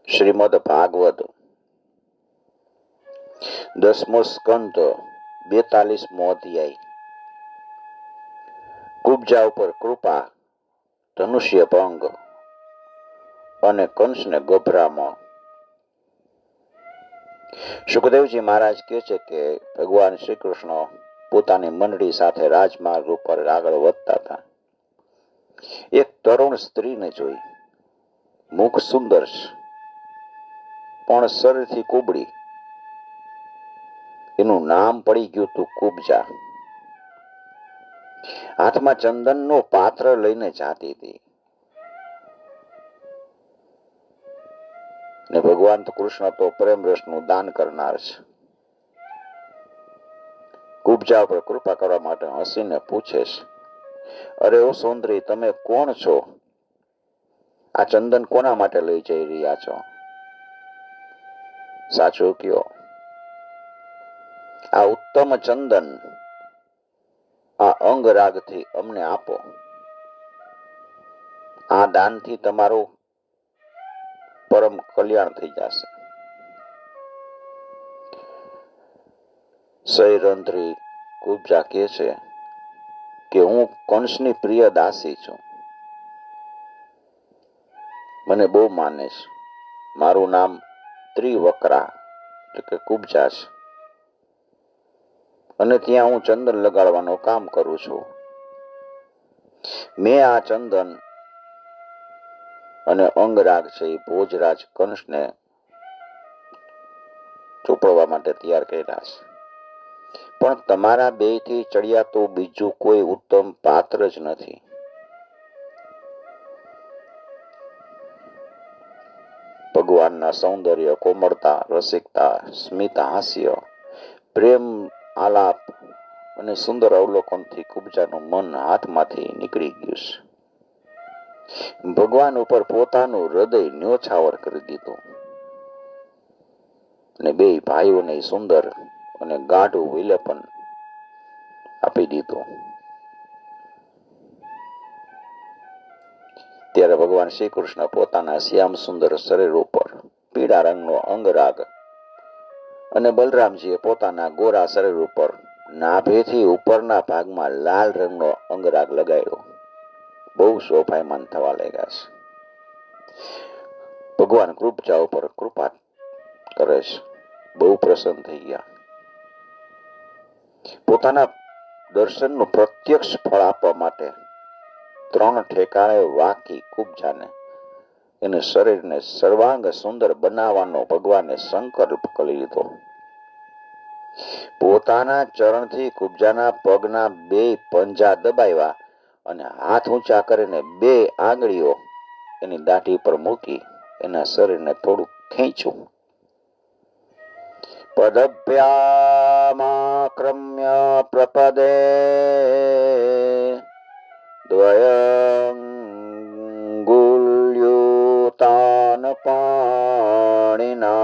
શ્રીમદ ભાગવત 10મો સ્કંદ 42મો અધ્યાય. કુબ્જા ઉપર કૃપા, ધનુષ્ય ભંગ અને કંસને ગભરામણ. સુખદેવજી મહારાજ કહે છે કે ભગવાન શ્રી કૃષ્ણ પોતાની મંડળી સાથે રાજમાર્ગ ઉપર આગળ વધતા હતા. એક તરુણ સ્ત્રીને જોઈ. મુખ સુંદર છે, પણ શરીરથી કુબડી. એનું નામ પડી ગયું હતું કુબ્જા. હાથમાં ચંદનનો પાત્ર લઈને જાતી હતી. ને ભગવાન કૃષ્ણ તો પ્રેમ રસનું દાન કરનાર છે. કુબ્જા ઉપર કૃપા કરવા માટે હસીને પૂછે છે, અરે ઓ સુંદરી, તમે કોણ છો? આ ચંદન કોના માટે લઈ જઈ રહ્યા છો? સાચું કયો. આ ઉત્તમ ચંદન આ અંગરાગથી અમને આપો. આ દાનથી તમારું પરમ કલ્યાણ થઈ જશે. સૈરંધ્રી કુબ્જા કહે છે કે હું કંસની પ્રિય દાસી છું. મને બહુ માને છે. મારું નામ ત્રિવક્રા એટલે કે કુબ્જા છે, અને ત્યાં હું ચંદન લગાડવાનું કામ કરું છું. મેં આ ચંદન અને અંગરાગ છે એ ભોજરાજ કંસને ચોપડવા માટે તૈયાર કર્યા છે. પણ તમારા બેથી ચડિયા તો બીજું કોઈ ઉત્તમ પાત્ર જ નથી. ભગવાનના સૌંદર્ય, કોમળતા, રસિકતા, સ્મિત હાસ્ય, પ્રેમ આલાપ અને સુંદર અવલોકનથી કુબ્જાનું મન હાથમાંથી નીકળી ગયું છે. ભગવાન ઉપર પોતાનું હૃદય ન્યોછાવર કરી દીધું અને બે ભાઈઓને સુંદર અને ગાઢું વિલેપન આપી દીધું. ત્યારે ભગવાન શ્રી કૃષ્ણ પોતાના શ્યામ સુંદર શરીર ઉપર પીળા રંગનો અંગરાગ અને બલરામજીએ પોતાના ગોરા શરીર ઉપર નાભેથી ઉપરના ભાગમાં લાલ રંગનો અંગરાગ લગાડ્યો. બહુ શોભાયમાન થવા લાગ્યા છે. ભગવાન કુબ્જા ઉપર કૃપા કરે છે. બહુ પ્રસન્ન થઈ ગયા. પોતાના દર્શનનું પ્રત્યક્ષ ફળ આપવા માટે 3 ઠેકાણે વાકી કુબ્જાને એને શરીરને સર્વાંગ સુંદર બનાવવાનો ભગવાને સંકલ્પ કરી લીધો. પોતાના ચરણથી કુબ્જાના પગના 2 પંજા દબાવ્યા અને હાથ ઊંચા કરીને 2 આંગળીઓ એની દાઢી પર મૂકી એના શરીરને થોડું ખેંચ્યું. પદભ્યામાક્રમ્ય પ્રપદે દ્વયંગુલ્યુતાન પાણિના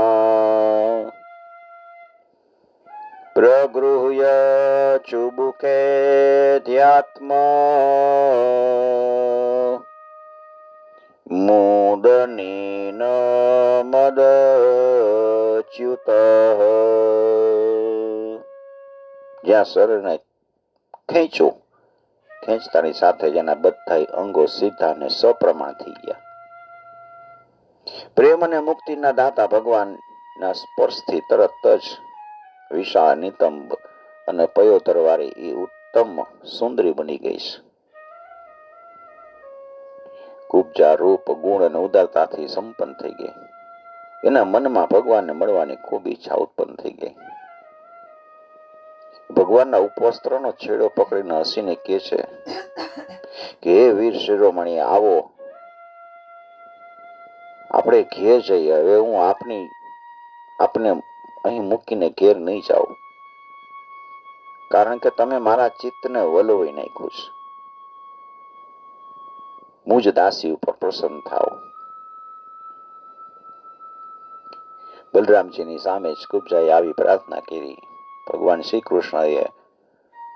પ્રગૃહ્ય ચુબુકે ધ્યાત્મા મોદનેન મદચ્યુત. જ્યાં શરીરને ખેંચ્યું, ખેંચતાની સાથે જેના બધા અંગો સીધા અને સપ્રમાણ થઈ ગયા. પ્રેમ અને મુક્તિના દાતા ભગવાનના સ્પર્શથી તરત જ વિશાળ નિતંબ અને પયોધર વાળી એ ઉત્તમ સુંદરી બની ગઈ છે. કુબ્જા રૂપ, ગુણ અને ઉદારતાથી સંપન્ન થઈ ગઈ. એના મનમાં ભગવાનને મળવાની ખૂબ ઈચ્છા ઉત્પન્ન થઈ ગઈ. ભગવાનના ઉપવસ્ત્રનો છેડો પકડીને હસીને કહે છે કે હે વીર શિરોમણી, આવો આપણે ઘેર જઈએ. હવે હું આપને અહીં મૂકીને ઘેર નહીં જાઉં, કારણ કે તમે મારા ચિત્તને વલોવી નાખ્યું છે. મુજ દાસી ઉપર પ્રસન્ન થાવ. બલરામજીની સામે જ કુબ્જાએ આવી પ્રાર્થના કરી. ભગવાન શ્રી કૃષ્ણએ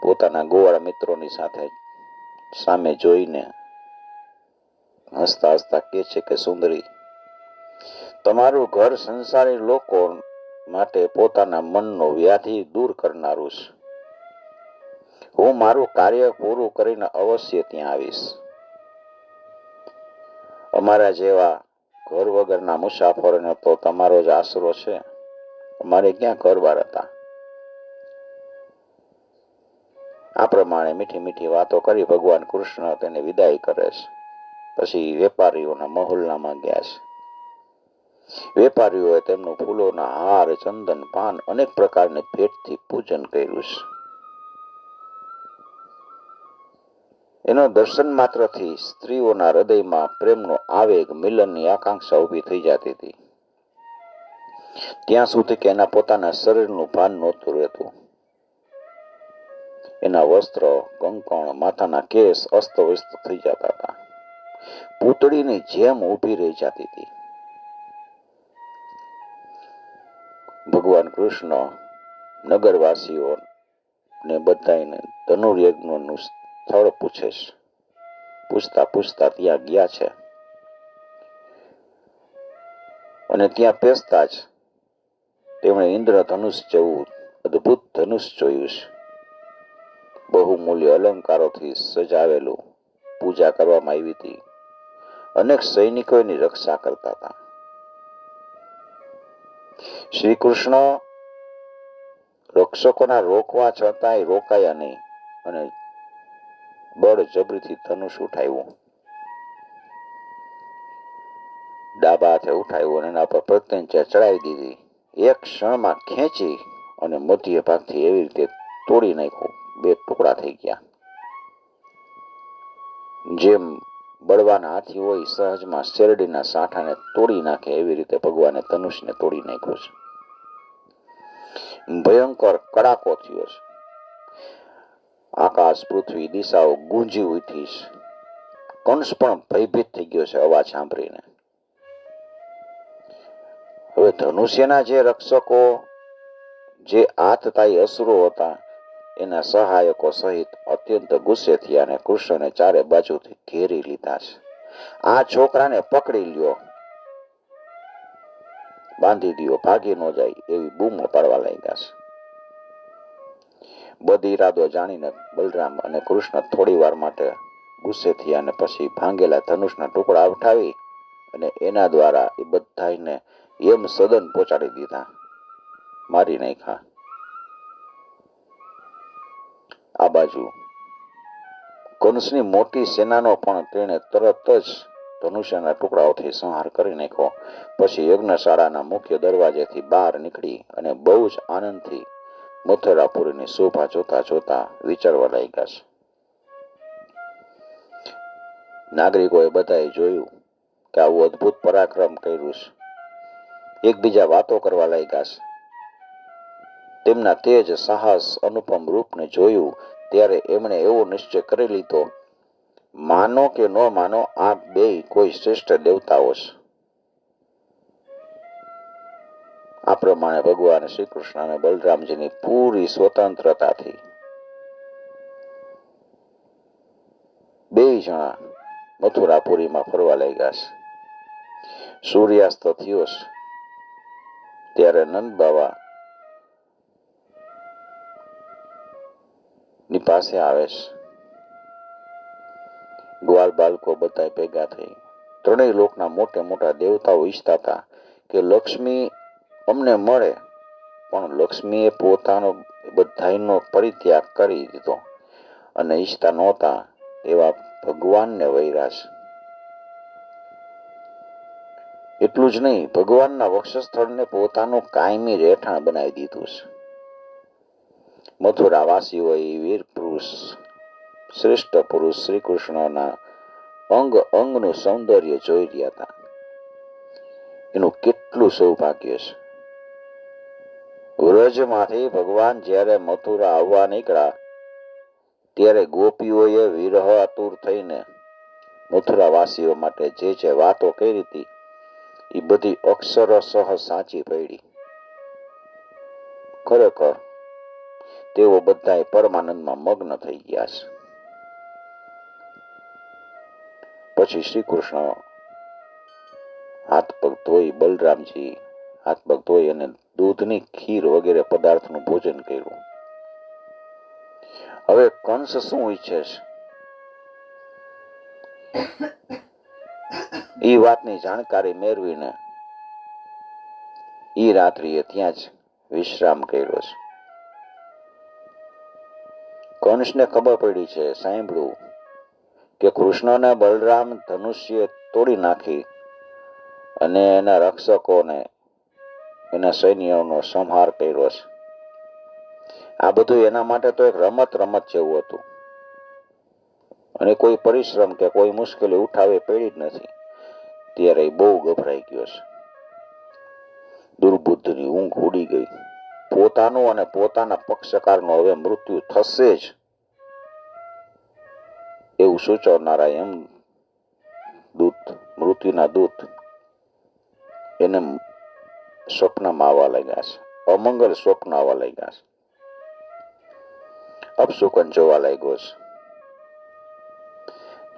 પોતાના ગોવાળ મિત્રોની સાથે સામે જોઈને હસતા હસતા કહે છે કે સુંદરી, તમારું ઘર સંસારી લોકો માટે પોતાના મનનો વ્યાધિ દૂર કરનારું છે. હું મારું કાર્ય પૂરું કરીને અવશ્ય ત્યાં આવીશ. અમારા જેવા ઘર વગરના મુસાફરોને તો તમારો જ આશરો છે. અમારે ક્યાં ઘરબાર હતા. આ પ્રમાણે મીઠી મીઠી વાતો કરી ભગવાન કૃષ્ણ તેને વિદાય કરે છે. પછી વેપારીઓના મહોલ્લામાં ગયા છે. વેપારીઓએ તેમનું ફૂલોના હાર, ચંદન, પાન અનેક પ્રકારની ભેટથી પૂજન કર્યું છે. એનો દર્શન માત્રથી સ્ત્રીઓના હૃદયમાં પ્રેમનો આવેગ, મિલનની આકાંક્ષા ઊભી થઈ જતી હતી. ત્યાં સુધી કે એના પોતાના શરીરનું ભાન નહોતું રહેતું. એના વસ્ત્ર, કંકણ, માથાના કેસ અસ્તવ્યસ્ત થઈ જતા હતા. પૂતળીની જેમ ઊભી રહી જતી હતી. ભગવાન કૃષ્ણ નગરવાસીઓને બધાને ધનુર્યજ્ઞનું સ્થળ પૂછે છે. પૂછતા પૂછતા ત્યાં ગયા છે અને ત્યાં પેસતા જ તેમણે ઇન્દ્રધનુષ જેવું અદ્ભુત ધનુષ જોયું છે. બહુમૂલ્ય અલંકારોથી સજાવેલું, પૂજા કરવામાં આવી હતી. અનેક સૈનિકો એની રક્ષા કરતા હતા. શ્રી કૃષ્ણ રક્ષકોના રોકવા છતાંય રોકાયા નહીં અને બળજબરીથી ધનુષ ઉઠાવ્યું. ડાબા હાથે ઉઠાવ્યું અને એના પર પ્રત્યંચા ચડાવી દીધી. એક ક્ષણમાં ખેંચી અને મધ્ય ભાગથી એવી રીતે તોડી નાખ્યું. બે ટુકડા થઈ ગયા. જેમ બળવાના હાથી હોય સહજમાં શેરડીના સાંઠાને તોડી નાખે એવી રીતે ભગવાને ધનુષને તોડી નાખ્યું છે. ભયંકર કડાકો થયો છે. આકાશ, પૃથ્વી, દિશાઓ ગુંજી ઉઠી છે. કંસ પણ ભયભીત થઈ ગયો છે અવાજ સાંભળીને. હવે ધનુષ્યના જે રક્ષકો, જે આતતાયી અસુરો હતા, એના સહાયકો સહિત અત્યંત ગુસ્સે થયા અને કૃષ્ણને ચારે બાજુથી ઘેરી લીધા છે. આ છોકરાને પકડી લ્યો, બાંધી દો, ભાગી ન જાય એવી બૂમો પાડવા લાગ્યા છે. બધી ઈરાદો જાણીને બલરામ અને કૃષ્ણ થોડી વાર માટે ગુસ્સે થયા અને પછી ભાંગેલા ધનુષના ટુકડા ઉઠાવી અને એના દ્વારા એ બધાને એમ સદન પહોંચાડી દીધા, મારી નાખ્યા. આ બાજુ કંસની મોટી સેનાનો પણ તેણે તરત જ ધનુષ્યના ટુકડાઓથી સંહાર કરી નાખ્યો. પછી યજ્ઞશાળાના મુખ્ય દરવાજેથી બહાર નીકળી અને બહુ જ આનંદથી મથુરાપુરીની શોભા જોતા જોતા વિચારવા લાગ્યા છે. નાગરિકોએ બધાએ જોયું કે આવું અદ્ભુત પરાક્રમ કર્યું છે. એકબીજા વાતો કરવા લાગ્યા છે. તેમના તેજ, સાહસ, અનુપમ રૂપને જોયું ત્યારે એમણે એવો નિશ્ચય કરી લીધો, માનો કે ન માનો, આ બેય કોઈ શ્રેષ્ઠ દેવતાઓ છે. આ પ્રમાણે ભગવાન શ્રી કૃષ્ણ અને બલરામજીની પૂરી સ્વતંત્રતાથી બેય જણા મથુરાપુરીમાં ફરવા લાગ્યા છે. સૂર્યાસ્ત થયો છે ત્યારે નંદ બાવા ની પાસે આવે છે. ગ્વાલ બાળકો બધા ભેગા થઈ ત્રણેય લોકના મોટા મોટા દેવતાઓ ઈચ્છતા હતા કે લક્ષ્મી અમને મળે, પણ લક્ષ્મીએ પોતાનો બધાનો પરિત્યાગ કરી દીધો અને ઈચ્છતા નહોતા એવા ભગવાનને વૈરા છે. એટલું જ નહીં, ભગવાનના વક્ષસ્થળને પોતાનું કાયમી રહેઠાણ બનાવી દીધું છે. મથુરાવાસીઓએ વીર પુરુષ, શ્રેષ્ઠ પુરુષ શ્રી કૃષ્ણના અંગ અંગનું સૌંદર્ય જોઈ રહ્યા હતા. એનું કેટલું સૌભાગ્ય છે. વ્રજમાંથી ભગવાન જ્યારે મથુરા આવવા નીકળ્યા ત્યારે ગોપીઓએ વિરહ આતુર થઈને મથુરાવાસીઓ માટે જે જે વાતો કરી હતી એ બધી અક્ષરશઃ સાચી પડી. ખરેખર તેઓ બધા પરમાનંદમાં મગ્ન થઈ ગયા છે. પછી શ્રી કૃષ્ણ હાથ પગ ધોઈ બલરામજી હાથ પગ ધોઈ અને દૂધની ખીર વગેરે પદાર્થનું ભોજન કર્યું. હવે કંસ શું ઈચ્છે છે એ વાતની જાણકારી મેળવીને એ રાત્રિએ ત્યાં જ વિશ્રામ કર્યો છે. કંસને ખબર પડી છે, સાંભળ્યું કે કૃષ્ણને બલરામ ધનુષ્ય તોડી નાખી અને એના રક્ષકોને એના સૈન્યોનો સંહાર કર્યો છે. આ બધું એના માટે તો એક રમત જેવું હતું અને કોઈ પરિશ્રમ કે કોઈ મુશ્કેલી ઉઠાવે પડી જ નથી. ત્યારે બહુ ગભરાઈ ગયો છે. દુર્બુદ્ધની ઊંઘ ઉડી ગઈ. પોતાનું અને પોતાના પક્ષકારનું હવે મૃત્યુ થશે જ એવું સૂચવનારા એમ મૃત્યુના દૂત એને સ્વપ્નમાં આવવા લાગ્યા છે. અમંગલ સ્વપ્ન આવવા લાગ્યા છે. અપશુકન જોવા લાગ્યો છે.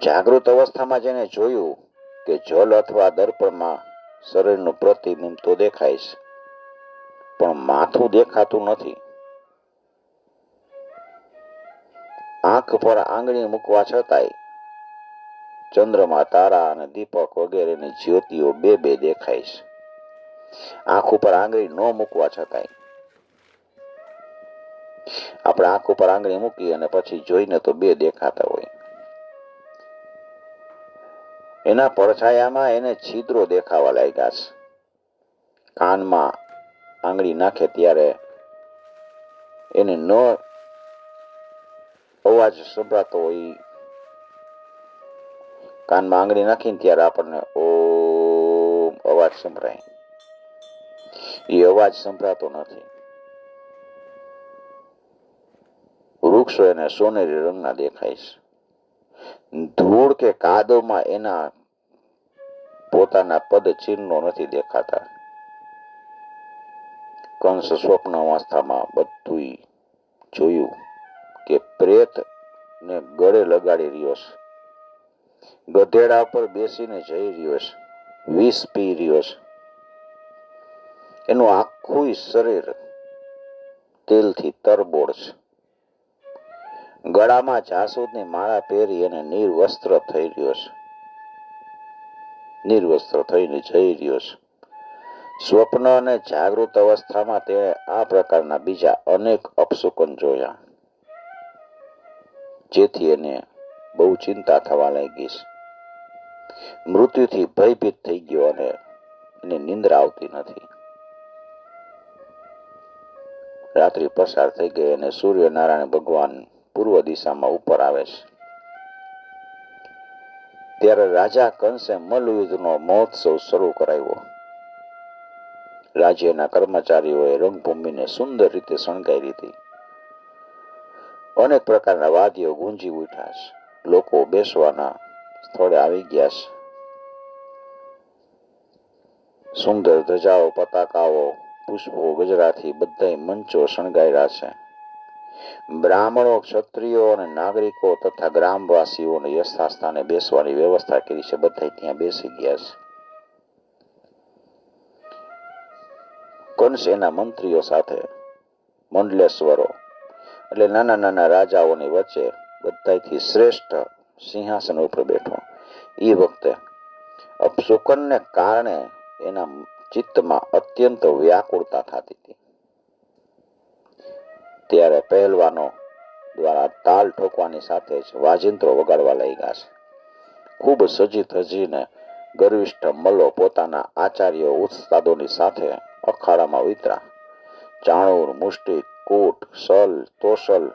જાગૃત અવસ્થામાં જેને જોયું કે જલ અથવા દર્પણમાં શરીરનું પ્રતિબિંબ તો દેખાય છે, પણ માથું દેખાતું નથી. આંખ પર આંગળી મૂકવા છતાંય ચંદ્રમા, તારા અને દીપક વગેરેની જ્યોતિઓ બે દેખાય છે. આંખ ઉપર આંગળી ન મૂકવા છતાંય આપણે આંખ ઉપર આંગળી મૂકી અને પછી જોઈને તો બે દેખાતા હોય. એના પડછાયામાં એને છિદ્રો દેખાવા લાગ્યા છે. કાનમાં આંગળી નાખે ત્યારે એને ન અવાજ સંભળાતો હોય, કાનમાં આંગળી નાખીને ત્યારે આપણને ઓમ અવાજ સંભળાય. એ અવાજ સંભળાતો નથી. વૃક્ષો એને સોનેરી રંગના દેખાય છે. ધૂળ કે કાદવમાં એના પોતાના પદ ચિહ્નો નથી દેખાતા. કંસ સ્વપ્ન અવસ્થામાં બધું જોયું કે પ્રેત ને ગળે લગાડી રહ્યો છે, ગધેડા પર બેસીને જઈ રહ્યો છે, વિષ પી રહ્યો છે. એનું આખું શરીર તેલથી તરબોળ છે. ગળામાં જાસૂદની માળા પહેરી અને નિર્વસ્ત્ર થઈ રહ્યો છે. નિર્વસ્ત્ર થઈને જઈ રહ્યો છે. સ્વપ્ન અને જાગૃત અવસ્થામાં તેણે આ પ્રકારના બીજા અનેક અપશુકન જોયા, જેથી એને બહુ ચિંતા થવા લાગી છે. મૃત્યુથી ભયભીત થઈ ગયો અને એને નિંદ્રા આવતી નથી. રાત્રિ પસાર થઈ ગઈ અને સૂર્યનારાયણ ભગવાન પૂર્વ દિશામાં ઉપર આવે છે. ત્યારે રાજા કંસે મલ્લયુદ્ધનો મહોત્સવ શરૂ કરાવ્યો. રાજ્યના કર્મચારીઓએ રંગભૂમિને સુંદર રીતે શણગારી હતી. અનેક પ્રકારના વાદ્યો ગુંજી ઉઠ્યા છે. લોકો બેસવાના સ્થળે આવી ગયા છે. સુંદર ધજાઓ, પતાકાઓ, પુષ્પો, ગજરાથી બધા મંચો શણગાર્યા છે. બ્રાહ્મણો, ક્ષત્રિયો અને નાગરિકો તથા ગ્રામવાસીઓને યથાસ્થાને બેસવાની વ્યવસ્થા કરી છે. બધા ત્યાં બેસી ગયા છે. કંસ એના મંત્રીઓ સાથે મંડલેશ્વરો એટલે નાના રાજાઓની વચ્ચે બધાથી શ્રેષ્ઠ સિંહાસન ઉપર બેઠો. એ વખતે અપશુકનને કારણે એના ચિત્તમાં અત્યંત વ્યાકુળતા થતી હતી. ત્યારે પહેલવાનો દ્વારા તાલ ઠોકવાની સાથે જ વાજિંત્રો વગાડવા લાગ્યા છે. ખૂબ સજી ધજીને ગર્વિષ્ઠ મલ્લો પોતાના આચાર્ય ઉસ્તાદોની સાથે અખાડામાં ઉતરા. ચાણૂર, મુષ્ટિક, કૂટ, સલ, તોસલ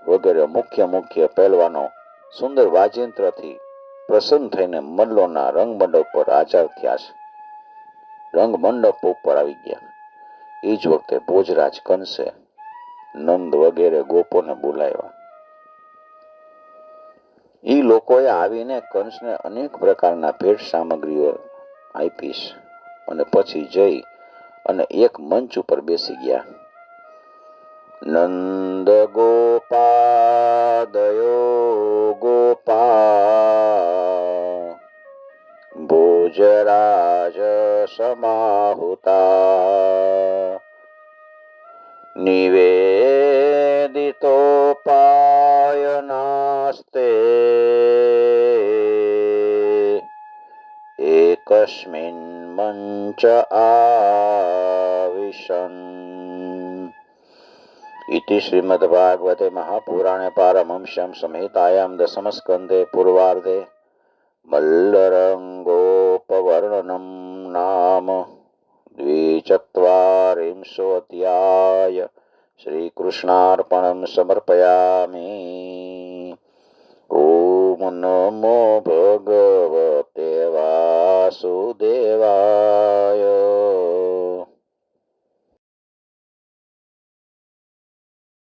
વગેરે મુખ્ય પહેલવાનો સુંદર વાજિંત્રથી પ્રસન્ન થઈને મલ્લોના રંગમંડપ પર હાજર થયા છે. રંગમંડપ ઉપર આવી ગયા. એ જ વખતે ભોજરાજ કંસે નંદ વગેરે ગોપોને બોલાવ્યા. એ લોકોએ આવીને કંસને અનેક પ્રકારના ભેટ સામગ્રીઓ આપી છે અને પછી જઈ અને એક મંચ ઉપર બેસી ગયા. નંદ ગોપાદયો ગોપા ભોજ कुजराज समाहुता निवेदितोपायनास्ते एकस्मिन् मञ्च आविशन्। इति श्रीमद्भागवते महापुराणे पारमहंस्यां संहितायां दशमस्कन्धे पूर्वार्धे मल्लरङ्गोपवर्णनं नाम द्विचत्वारिंशोऽध्याय। श्रीकृष्णार्पणं समर्पयामि। ॐ नमो